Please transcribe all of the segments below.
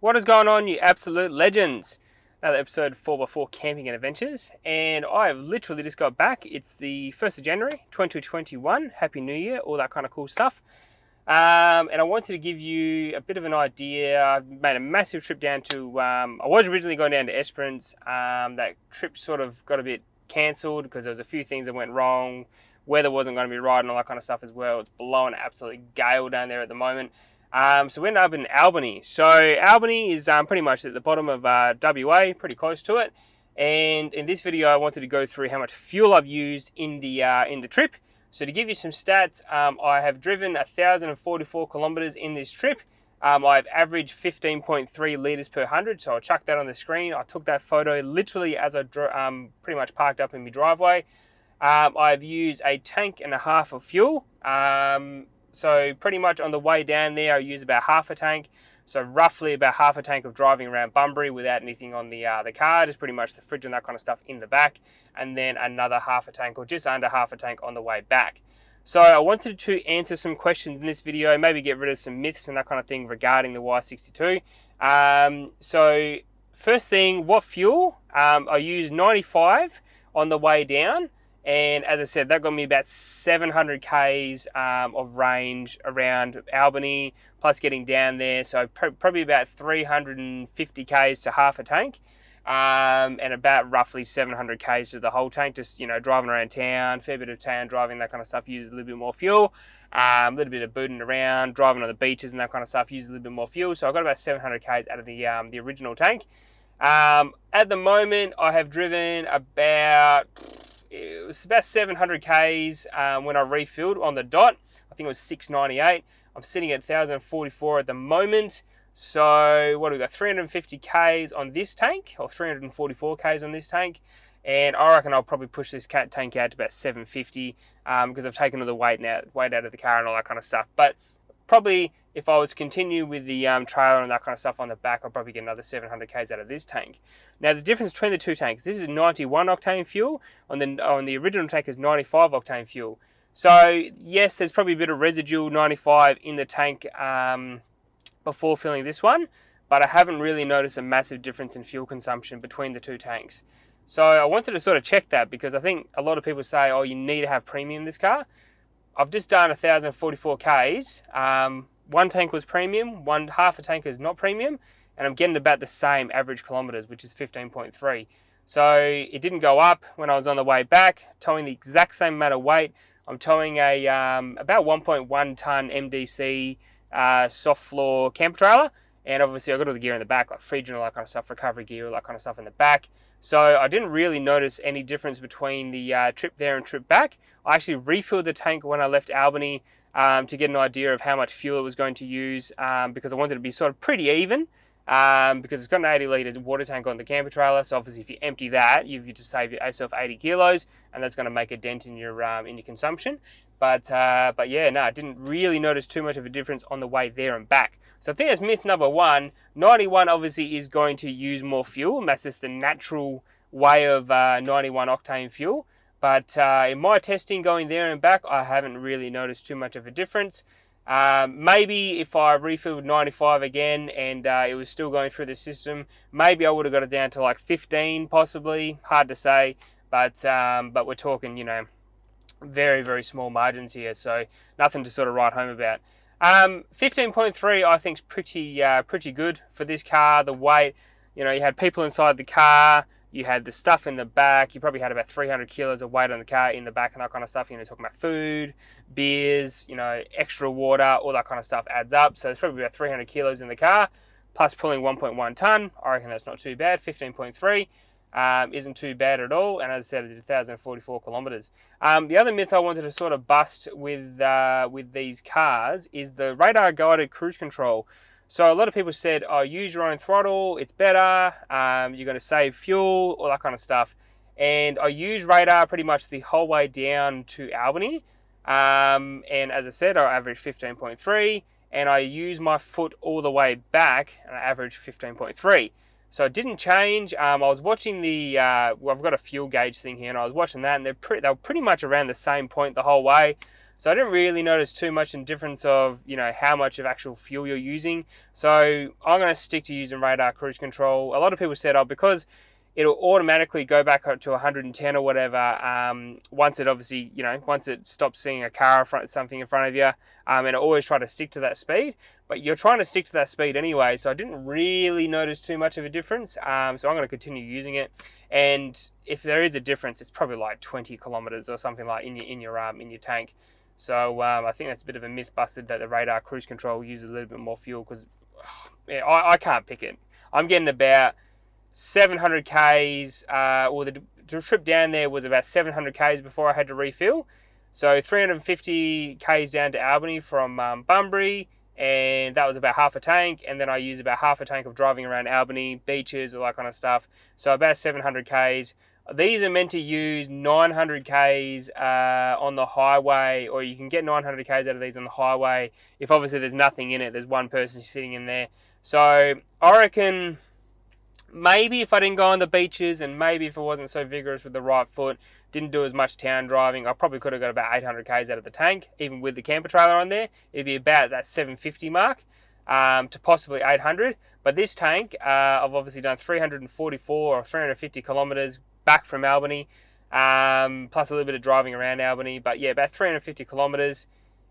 What is going on, you absolute legends? Another episode 4x4 Camping and Adventures, and I've literally just got back. It's the 1st of January 2021. Happy New Year, all that kind of cool stuff. And I wanted to give you a bit of an idea. I've made a massive trip down to, I was originally going down to Esperance. That trip sort of got a bit cancelled because there was a few things that went wrong. Weather wasn't going to be right and all that kind of stuff as well. It's blowing absolutely gale down there at the moment. So we ended up in Albany. So Albany is pretty much at the bottom of WA, pretty close to it. And in this video, I wanted to go through how much fuel I've used in the trip. So to give you some stats, I have driven 1,044 kilometers in this trip. I've averaged 15.3 liters per 100. So I'll chuck that on the screen. I took that photo literally as I pretty much parked up in my driveway. I've used a tank and a half of fuel. So pretty much on the way down there, I use about half a tank. So roughly about half a tank of driving around Bunbury without anything on the car, just pretty much the fridge and that kind of stuff in the back. And then another half a tank or just under half a tank on the way back. So I wanted to answer some questions in this video, maybe get rid of some myths and that kind of thing regarding the Y62. So first thing, what fuel? I used 95 on the way down. And as I said, that got me about 700 Ks of range around Albany, plus getting down there. So probably about 350 Ks to half a tank, and about roughly 700 Ks to the whole tank. Just, you know, driving around town, fair bit of town driving, that kind of stuff, uses a little bit more fuel. A little bit of booting around, driving on the beaches and that kind of stuff, uses a little bit more fuel. So I got about 700 Ks out of the original tank. At the moment, I have driven about... It was about 700 Ks when I refilled on the dot. I think it was 698. I'm sitting at 1,044 at the moment. So what do we got? 350 Ks on this tank, or 344 Ks on this tank. And I reckon I'll probably push this tank out to about 750 because I've taken all the weight out of the car and all that kind of stuff. But probably if I was to continue with the trailer and that kind of stuff on the back, I'll probably get another 700 Ks out of this tank. Now the difference between the two tanks, this is 91 octane fuel, on the original tank is 95 octane fuel. So yes, there's probably a bit of residual 95 in the tank before filling this one, but I haven't really noticed a massive difference in fuel consumption between the two tanks. So I wanted to sort of check that because I think a lot of people say, oh, you need to have premium in this car. I've just done 1,044 Ks. One tank was premium, half a tank is not premium, and I'm getting about the same average kilometers, which is 15.3. So it didn't go up when I was on the way back, towing the exact same amount of weight. I'm towing a about 1.1 ton MDC soft floor camper trailer, and obviously I got all the gear in the back, like fridge and all that kind of stuff, recovery gear, all that kind of stuff in the back. So I didn't really notice any difference between the trip there and trip back. I actually refilled the tank when I left Albany to get an idea of how much fuel it was going to use because I wanted it to be sort of pretty even because it's got an 80 litre water tank on the camper trailer. So obviously if you empty that, you just save yourself 80 kilos and that's going to make a dent in your consumption. But yeah, no, I didn't really notice too much of a difference on the way there and back. So I think that's myth number one. 91 obviously is going to use more fuel, and that's just the natural way of 91 octane fuel. But in my testing going there and back, I haven't really noticed too much of a difference. Maybe if I refilled 95 again and it was still going through the system, maybe I would have got it down to like 15 possibly. Hard to say, but we're talking, you know, very, very small margins here, so nothing to sort of write home about. 15.3 I think is pretty good for this car. The weight, you know, you had people inside the car, you had the stuff in the back, you probably had about 300 kilos of weight on the car in the back and that kind of stuff. You know, talking about food, beers, you know, extra water, all that kind of stuff adds up. So there's probably about 300 kilos in the car, plus pulling 1.1 ton. I reckon that's not too bad. 15.3 isn't too bad at all. And as I said, I did 1,044 kilometers. The other myth I wanted to sort of bust with these cars is the radar guided cruise control. So a lot of people said, oh, use your own throttle, it's better, you're going to save fuel, all that kind of stuff. And I use radar pretty much the whole way down to Albany. And as I said, I averaged 15.3, and I use my foot all the way back, and I averaged 15.3. So it didn't change. I was watching the, well, I've got a fuel gauge thing here, and I was watching that, and they were pretty much around the same point the whole way. So I didn't really notice too much in difference of, how much of actual fuel you're using. So I'm going to stick to using radar cruise control. A lot of people said, because it'll automatically go back up to 110 or whatever, once it obviously, once it stops seeing a car in front, something in front of you, and it always try to stick to that speed. But you're trying to stick to that speed anyway, so I didn't really notice too much of a difference. So I'm going to continue using it. And if there is a difference, it's probably like 20 kilometers or something like in your tank. So I think that's a bit of a myth busted that the radar cruise control uses a little bit more fuel, because I can't pick it. I'm getting about 700 Ks, or the trip down there was about 700 Ks before I had to refill. So 350 Ks down to Albany from Bunbury, and that was about half a tank. And then I used about half a tank of driving around Albany, beaches, all that kind of stuff. So about 700 Ks. These are meant to use 900 Ks on the highway, or you can get 900 Ks out of these on the highway if obviously there's nothing in it, there's one person sitting in there. So I reckon maybe if I didn't go on the beaches, and maybe if I wasn't so vigorous with the right foot, didn't do as much town driving, I probably could have got about 800 Ks out of the tank, even with the camper trailer on there. It'd be about that 750 mark to possibly 800. But this tank, I've obviously done 344 or 350 kilometers back from Albany, plus a little bit of driving around Albany. But yeah, about 350 kilometers,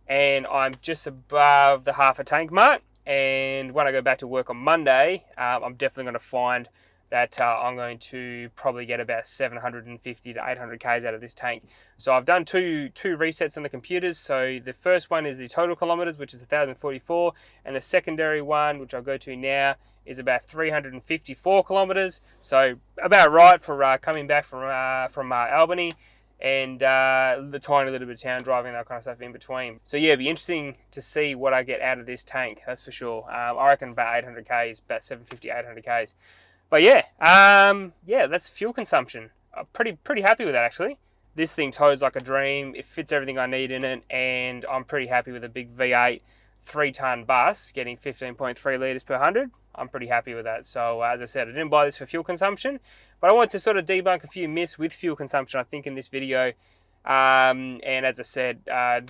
and I'm just above the half a tank mark. And when I go back to work on Monday, I'm definitely going to find that I'm going to probably get about 750 to 800 Ks out of this tank. So I've done two resets on the computers. So the first one is the total kilometers, which is 1,044, and the secondary one, which I'll go to now, is about 354 kilometers. So about right for coming back from Albany, and the tiny little bit of town driving, that kind of stuff in between. So yeah, it'd be interesting to see what I get out of this tank, that's for sure. I reckon about 800 Ks, about 750, 800 Ks. But yeah, that's fuel consumption. I'm pretty happy with that, actually. This thing tows like a dream. It fits everything I need in it, and I'm pretty happy with a big V8 3-ton bus getting 15.3 litres per 100. I'm pretty happy with that. So as I said, I didn't buy this for fuel consumption, but I want to sort of debunk a few myths with fuel consumption, I think, in this video. And as I said,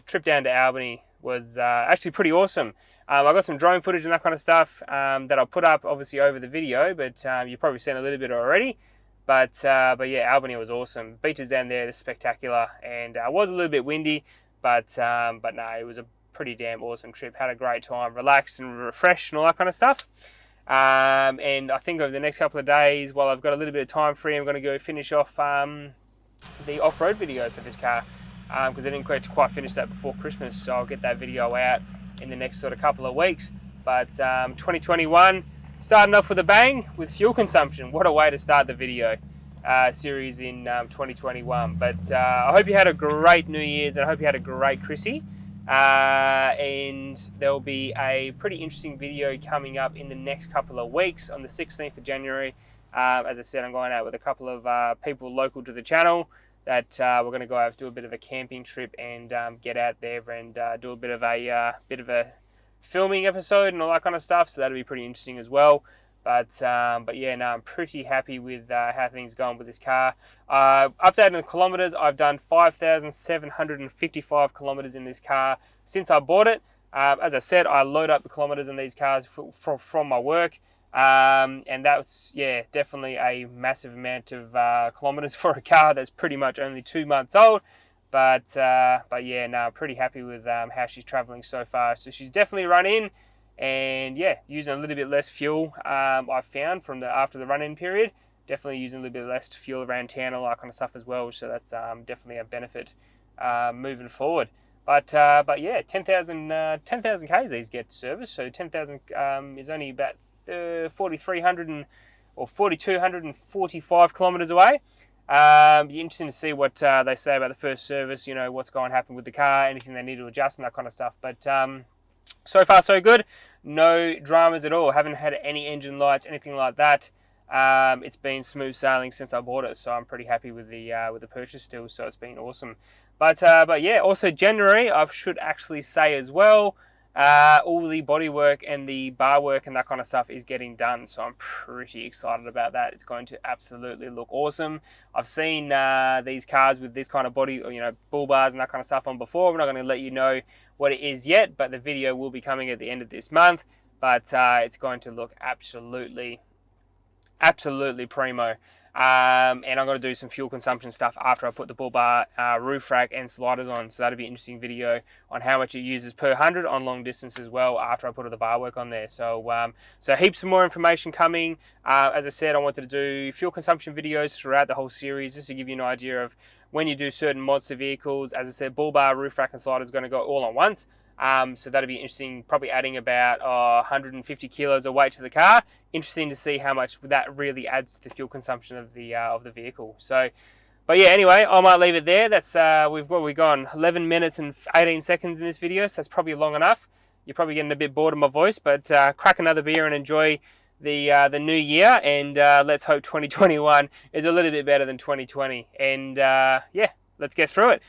trip down to Albany was actually pretty awesome. I got some drone footage and that kind of stuff that I'll put up obviously over the video, but you've probably seen a little bit already. But yeah, Albany was awesome. Beaches down there are spectacular, and it was a little bit windy, but no, it was a pretty damn awesome trip. Had a great time, relaxed and refreshed and all that kind of stuff. And I think over the next couple of days, while I've got a little bit of time free, I'm going to go finish off the off-road video for this car, because I didn't quite finish that before Christmas, so I'll get that video out in the next sort of couple of weeks. But 2021, starting off with a bang with fuel consumption. What a way to start the video series in 2021. But I hope you had a great New Year's, and I hope you had a great Chrissy. And there'll be a pretty interesting video coming up in the next couple of weeks on the 16th of January. As I said, I'm going out with a couple of people local to the channel that we're going to go out, do a bit of a camping trip, and get out there and do a bit of a filming episode and all that kind of stuff. So that'll be pretty interesting as well. But yeah, no, I'm pretty happy with how things going with this car. Updating the kilometers, I've done 5,755 kilometers in this car since I bought it. As I said, I load up the kilometers in these cars from my work. And that's, yeah, definitely a massive amount of kilometers for a car that's pretty much only 2 months old. But yeah, no, I'm pretty happy with how she's traveling so far. So she's definitely run in, and yeah, using a little bit less fuel. I've found after the run-in period, definitely using a little bit less fuel around town, all that kind of stuff as well. So that's definitely a benefit moving forward. But yeah, 10,000 Ks these get serviced. So 10,000 is only about 4,300 or 4,245 kilometers away. Be interesting to see what they say about the first service. You know, what's going to happen with the car, anything they need to adjust, and that kind of stuff. But so far so good. No dramas at all. Haven't had any engine lights, anything like that. It's been smooth sailing since I bought it, so I'm pretty happy with the purchase still. So it's been awesome. But yeah, also January, I should actually say as well, all the body work and the bar work and that kind of stuff is getting done. So I'm pretty excited about that. It's going to absolutely look awesome. I've seen these cars with this kind of body, bull bars and that kind of stuff on before. I'm not going to let you know what it is yet, but the video will be coming at the end of this month. But it's going to look absolutely primo. And I'm going to do some fuel consumption stuff after I put the bull bar, roof rack and sliders on. So that'll be an interesting video on how much it uses per 100 on long distance as well after I put all the bar work on there. So so heaps of more information coming. As I said, I wanted to do fuel consumption videos throughout the whole series just to give you an idea of when you do certain monster vehicles. As I said, bull bar, roof rack and slider is going to go all on once. So that'll be interesting, probably adding about 150 kilos of weight to the car. Interesting to see how much that really adds to the fuel consumption of the vehicle. So, but yeah, anyway, I might leave it there. That's we've gone 11 minutes and 18 seconds in this video, so that's probably long enough. You're probably getting a bit bored of my voice, but crack another beer and enjoy the new year. And let's hope 2021 is a little bit better than 2020. And yeah, let's get through it.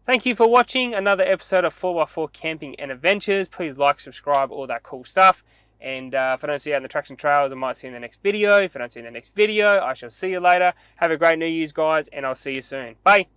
Thank you for watching another episode of 4x4 Camping and Adventures. Please like, subscribe, all that cool stuff. And if I don't see you out in the tracks and trails, I might see you in the next video. If I don't see you in the next video, I shall see you later. Have a great New Year's, guys, and I'll see you soon. Bye.